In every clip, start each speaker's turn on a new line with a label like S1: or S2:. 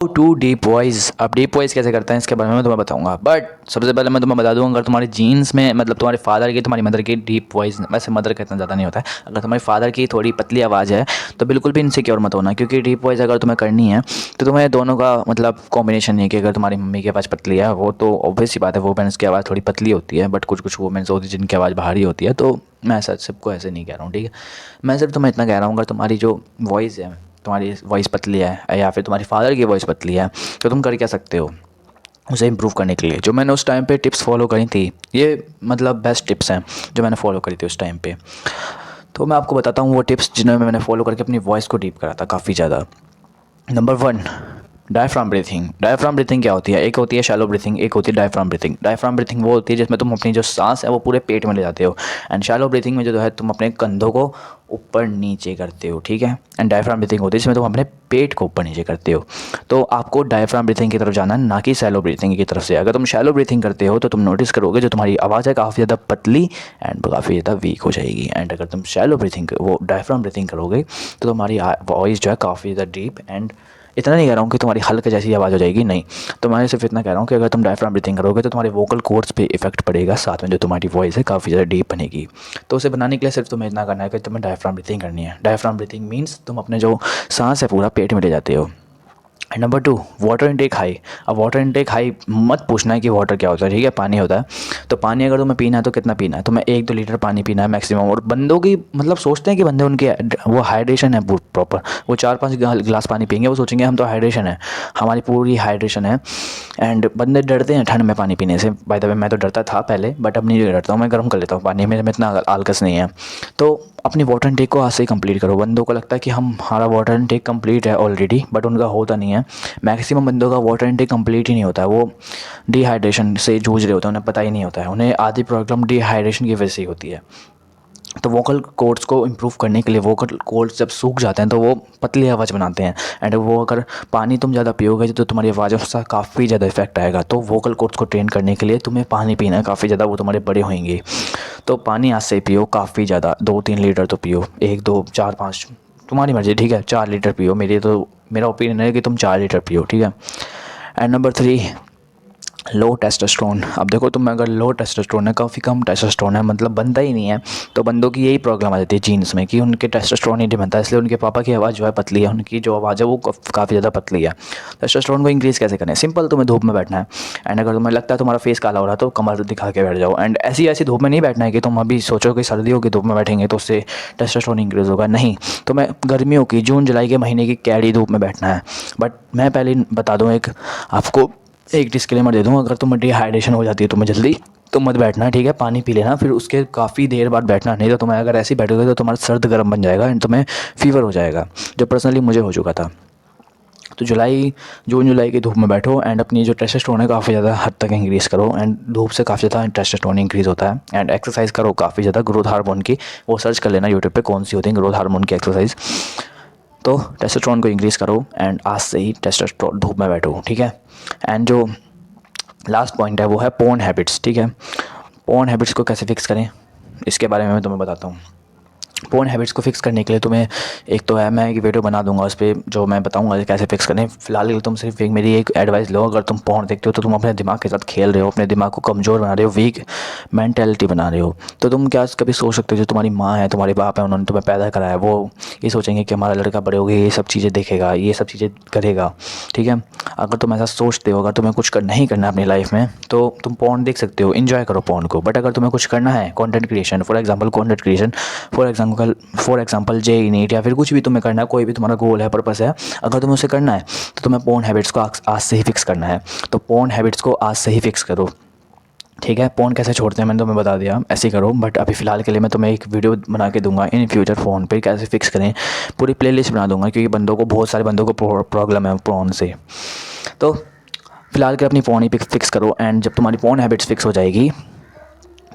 S1: To deep voice. अब deep voice कैसे करते हैं इसके बारे में मैं तुम्हें बताऊंगा, बट सबसे पहले मैं तुम्हें बता दूंगा, अगर तुम्हारे जीन्स में मतलब तुम्हारे फादर की तुम्हारी मदर की डीप वॉइस, वैसे मदर का इतना ज़्यादा नहीं होता है, अगर तुम्हारे फादर की थोड़ी पतली आवाज़ है तो बिल्कुल भी इनसिक्योर मत होना, क्योंकि डीप वॉइस अगर तुम्हें करनी है तो तुम्हें दोनों का मतलब कॉम्बिनेशन नहीं है कि अगर तुम्हारी मम्मी की आवाज़ पतली है, वो तो ऑब्वियस सी बात है, वुमेन्स की आवाज़ थोड़ी पतली होती है, बट कुछ कुछ वुमेन्स होती है जिनकी आवाज़ भारी होती है, तो मैं ऐसा सबको ऐसे नहीं कह रहा हूँ, ठीक है। मैं सिर्फ तुम्हें इतना कह रहा हूँ, अगर तुम्हारी जो वॉइस है, तुम्हारी वॉइस पतली है या फिर तुम्हारी फादर की वॉइस पतली है, तो तुम कर क्या सकते हो उसे इम्प्रूव करने के लिए। जो मैंने उस टाइम पे टिप्स फॉलो करी थी, ये मतलब बेस्ट टिप्स हैं जो मैंने फॉलो करी थी उस टाइम पे। तो मैं आपको बताता हूँ वो टिप्स जिन्हें मैंने फॉलो करके अपनी वॉइस को डीप करा था काफ़ी ज़्यादा। Number 1, diaphragm breathing. Diaphragm breathing क्या होती है? एक होती है शैलो ब्रीथिंग, एक होती है डायफ्राम ब्रीथिंग। डायफ्राम ब्रीथिंग वो होती है जिसमें तुम अपनी जो सांस है वो पूरे पेट में ले जाते हो, एंड शैलो ब्रीथिंग में जो है तुम अपने कंधों को ऊपर नीचे करते हो, ठीक है। एंड डायफ्राम ब्रीथिंग होती है जिसमें तुम अपने पेट को ऊपर नीचे करते हो। तो आपको डायफ्राम ब्रीथिंग की तरफ जाना है, ना कि शैलो ब्रीथिंग की तरफ से। अगर तुम शैलो ब्रीथिंग करते हो तो तुम नोटिस करोगे जो तुम्हारी आवाज़ है काफ़ी ज़्यादा पतली एंड काफ़ी ज़्यादा वीक हो जाएगी। एंड अगर तुम शैलो ब्रीथिंग वो डायफ्राम ब्रीथिंग करोगे तो तुम्हारी वॉइस जो है काफ़ी ज़्यादा डीप एंड, इतना नहीं कह रहा हूँ कि तुम्हारी हल्क जैसी आवाज़ हो जाएगी, नहीं, तो मैं सिर्फ इतना कह रहा हूँ कि अगर तुम डायफ्राम ब्रीथिंग करोगे तो तुम्हारे वोकल कॉर्ड्स पे इफेक्ट पड़ेगा, साथ में जो तुम्हारी वॉइस है काफ़ी ज़्यादा डीप बनेगी। तो उसे बनाने के लिए सिर्फ तुम्हें इतना करना है कि तुम्हें डायफ्राम ब्रीथिंग करनी है। डायफ्राम ब्रीथिंग मीन्स तुम अपने जो सांस है पूरा पेट में ले जाते हो। And number 2, water intake high. अब वाटर इनटेक हाई मत पूछना है कि वाटर क्या होता है, ठीक है, पानी होता है। तो पानी अगर तुम्हें पीना है तो कितना पीना है? तुम्हें 1-2 लीटर पानी पीना है मैक्सिमम। और बंदों की मतलब सोचते हैं कि बंदे उनके वो हाइड्रेशन है प्रॉपर, वो 4-5 गिलास पानी पियेंगे, वो सोचेंगे हम तो हाइड्रेशन है, हमारी पूरी हाइड्रेशन है। एंड बंदे डरते हैं ठंड में पानी पीने से। बाय द वे मैं तो डरता था पहले, बट अब नहीं डरता हूँ, मैं गर्म कर लेता हूँ पानी, मेरे में इतना आलकस नहीं है। तो अपनी वाटर इनटेक को आज से ही कंप्लीट करो। बंदों को लगता है कि हमारा वाटर इनटेक कंप्लीट है ऑलरेडी, बट उनका होता नहीं है। मैक्सिमम बंदों का वाटर इनटेक कंप्लीट ही नहीं होता है, वो डिहाइड्रेशन से जूझ रहे होते हैं, उन्हें पता ही नहीं होता है, उन्हें आधी प्रॉब्लम डिहाइड्रेशन की वजह से ही होती है। तो वोकल कोर्ड्स को इम्प्रूव करने के लिए, वोकल कोर्ड्स जब सूख जाते हैं तो वो पतली आवाज़ बनाते हैं, एंड वो अगर पानी तुम ज़्यादा पियोगे तो तुम्हारी आवाज़ से काफ़ी ज़्यादा इफेक्ट आएगा। तो वोकल कोर्ड्स को ट्रेन करने के लिए तुम्हें पानी पीना है काफ़ी ज़्यादा, वो तुम्हारे बड़े होंगे। तो पानी आज से पियो काफ़ी ज़्यादा, 2-3 लीटर तो पियो, 1-2-4-5 तुम्हारी मर्ज़ी, ठीक है, 4 लीटर पियो। मेरा ओपिनियन है कि तुम 4 लीटर पियो, ठीक है। And number 3, low testosterone. अब देखो तुम अगर लो टेस्टोस्टेरोन है, काफ़ी कम टेस्टोस्टेरोन है, मतलब बनता ही नहीं है, तो बंदों की यही प्रॉब्लम आ जाती है जीन्स में कि उनके टेस्टोस्टेरोन ही नहीं बनता, इसलिए उनके पापा की आवाज़ जो है पतली है, उनकी जो आवाज़ है वो काफ़ी ज़्यादा पतली है। टेस्टोस्टेरोन को इंक्रीज़ कैसे करें? सिंपल, तुम्हें धूप में बैठना है, एंड अगर तुम्हें लगता है तुम्हारा फेस काला हो रहा है तो कमर दिखा के बैठ जाओ। एंड ऐसी ऐसी धूप में नहीं बैठना है कि तुम अभी सोचो कि सर्दियों की धूप में बैठेंगे तो उससे टेस्टोस्टेरोन इंक्रीज़ होगा, नहीं, तुम्हें गर्मियों की जून जुलाई के महीने की कैडी धूप में बैठना है। बट मैं पहले बता दूँ, आपको एक डिस्क्लेमर दे दूँ, अगर तुम्हें डिहाइड्रेशन हो जाती है तुम्हें जल्दी, तो मत बैठना, ठीक है, पानी पी लेना, फिर उसके काफ़ी देर बाद बैठना, नहीं तो तुम्हें अगर ऐसे ही बैठोगे तो तुम्हारा सर्द गर्म बन जाएगा एंड तुम्हें फीवर हो जाएगा, जो पर्सनली मुझे हो चुका था। तो जून जुलाई की धूप में बैठो एंड अपनी जो टेस्टोस्टेरोन है काफ़ी ज़्यादा हद तक इंक्रीज़ करो, एंड धूप से काफ़ी ज़्यादा टेस्टोस्टेरोन इंक्रीज़ होता है। एंड एक्सरसाइज करो काफ़ी ज़्यादा ग्रोथ हार्मोन की, वो सर्च कर लेना यूट्यूब पे कौन सी होती है ग्रोथ हार्मोन की एक्सरसाइज। तो टेस्टोस्टेरोन को इंक्रीज़ करो एंड आज से ही टेस्टोस्टेरोन धूप में बैठो, ठीक है। एंड जो लास्ट पॉइंट है वो है पोर्न हैबिट्स, ठीक है। पोर्न हैबिट्स को कैसे फिक्स करें इसके बारे में मैं तुम्हें बताता हूँ। पोर्न हैबिट्स को फिक्स करने के लिए तुम्हें, एक तो है, मैं एक वीडियो बना दूंगा उस पर जो मैं बताऊंगा कैसे फिक्स करें। फिलहाल तुम सिर्फ एक मेरी एक एडवाइस लो, अगर तुम पोर्न देखते हो तो तुम अपने दिमाग के साथ खेल रहे हो, अपने दिमाग को कमज़ोर बना रहे हो, वीक मेंटेलिटी बना रहे हो। तो तुम क्या कभी सोच सकते हो जो तुम्हारी माँ है, तुम्हारे बाप है, उन्होंने तुम्हें पैदा कराया, वो ये सोचेंगे कि हमारा लड़का बड़े हो गए ये सब चीज़ें देखेगा, ये सब चीज़ें करेगा, ठीक है। अगर तुम ऐसा सोचते हो, अगर तुम्हें कुछ नहीं करना है अपनी लाइफ में, तो तुम पोर्न देख सकते हो, इन्जॉय करो पोर्न को। बट अगर तुम्हें कुछ करना है, content creation, for example content creation, for example JEE NEET या फिर कुछ भी तुम्हें करना है, कोई भी तुम्हारा गोल है, पर्पस है, अगर तुम्हें उसे करना है तो तुम्हें पोर्न हैबिट्स को आज से ही फिक्स करना है। तो पोर्न हैबिट्स को आज से ही फिक्स करो, ठीक है। फ़ोन कैसे छोड़ते हैं मैंने तुम्हें बता दिया, ऐसे ही करो। बट अभी फ़िलहाल के लिए मैं तुम्हें एक वीडियो बना के दूंगा इन फ्यूचर फ़ोन पे कैसे फिक्स करें, पूरी प्लेलिस्ट बना दूंगा, क्योंकि बहुत सारे बंदों को प्रॉब्लम है फ़ोन से। तो फ़िलहाल के अपनी फ़ोन ही फिक्स करो, एंड जब तुम्हारी फ़ोन हैबिट्स फिक्स हो जाएगी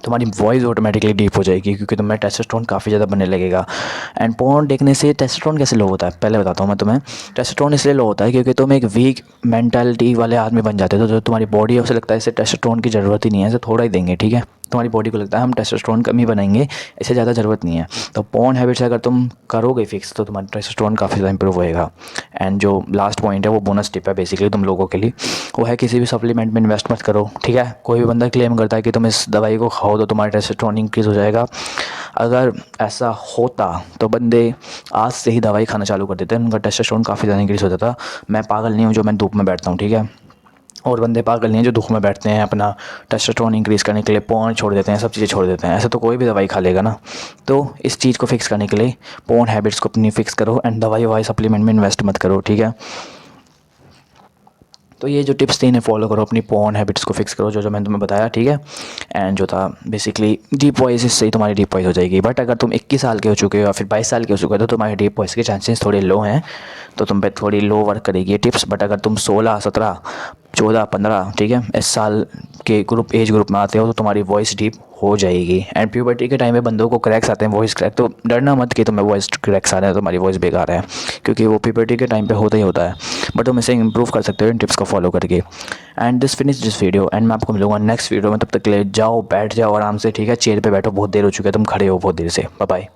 S1: तुम्हारी वॉइस ऑटोमेटिकली डीप हो जाएगी, क्योंकि तुम्हें टेस्टोस्टेरोन काफ़ी ज़्यादा बनने लगेगा। एंड पोर्न देखने से टेस्टोस्टेरोन कैसे लो होता है पहले बताता हूँ मैं तुम्हें। टेस्टोस्टेरोन इसलिए लो होता है क्योंकि तुम एक वीक मेंटालिटी वाले आदमी बन जाते हो, तो जो तुम्हारी बॉडी है उसे लगता है इसे टेस्टोस्टेरोन की ज़रूरत ही नहीं है, इसे थोड़ा ही देंगे, ठीक है। तुम्हारी बॉडी को लगता है हम टेस्टोस्टेरोन कम ही बनाएंगे, इससे ज़्यादा ज़रूरत नहीं है। तो पोर्न हैबिट्स अगर तुम करोगे फिक्स तो तुम्हारा टेस्टोस्टेरोन काफ़ी ज़्यादा इंप्रूव होएगा। एंड जो लास्ट पॉइंट है वो बोनस टिप है बेसिकली तुम लोगों के लिए, वो है किसी भी सप्लीमेंट में इन्वेस्ट मत करो, ठीक है। कोई भी बंदा क्लेम करता है कि तुम इस दवाई को खाओ तो तुम्हारा टेस्टोस्टेरोन इंक्रीज़ हो जाएगा। अगर ऐसा होता तो बंदे आज से ही दवाई खाना चालू कर देते हैं, उनका टेस्टोस्टेरोन काफ़ी ज़्यादा इंक्रीज़ हो जाता। मैं पागल नहीं हूँ जो मैं धूप में बैठता हूँ, ठीक है, और बंदे पागल नहीं हैं जो धूप में बैठते हैं अपना टेस्टोस्टेरोन इंक्रीज़ करने के लिए पोर्न छोड़ देते हैं, सब चीज़ें छोड़ देते हैं। ऐसे तो कोई भी दवाई खा लेगा ना। तो इस चीज़ को फिक्स करने के लिए पोर्न हैबिट्स को अपनी फिक्स करो एंड दवाई ववाई सप्लीमेंट में इन्वेस्ट मत करो, ठीक है। तो ये जो टिप्स थी इन्हें फॉलो करो, अपनी पोर्न हैबिट्स को फिक्स करो, जो जो मैंने तुम्हें बताया, ठीक है। एंड जो था बेसिकली डीप वॉइस, इससे ही तुम्हारी डीप वॉइस हो जाएगी। बट अगर तुम 21 साल के हो चुके हो या फिर 22 साल के हो चुके हो तो तुम्हारी डीप वॉइस के चांसेस थोड़े लो हैं, तो तुम पे थोड़ी लो वर्क करेगी ये टिप्स। बट अगर तुम 16, 17, 14, 15, ठीक है, इस साल के एज ग्रुप में आते हो तो तुम्हारी वॉइस डीप हो जाएगी। एंड प्यूबर्टी के टाइम में बंदों को क्रैक्स आते हैं, वॉइस क्रैक, तो डरना मत कि तुम्हें वॉइस क्रैक्स आ रहे हैं, तुम्हारी वॉइस बेकार है, क्योंकि वो प्यूबर्टी के टाइम पे होता ही होता है। बट तुम इसे इंप्रूव कर सकते हो इन टिप्स को फॉलो करके। एंड दिस वीडियो एंड मैं आपको मिलूंगा नेक्स्ट वीडियो में। तब तक के लिए जाओ बैठ जाओ आराम से, ठीक है, चेयर पे बैठो, बहुत देर हो चुकी है, तुम खड़े हो बहुत देर से। Bye bye.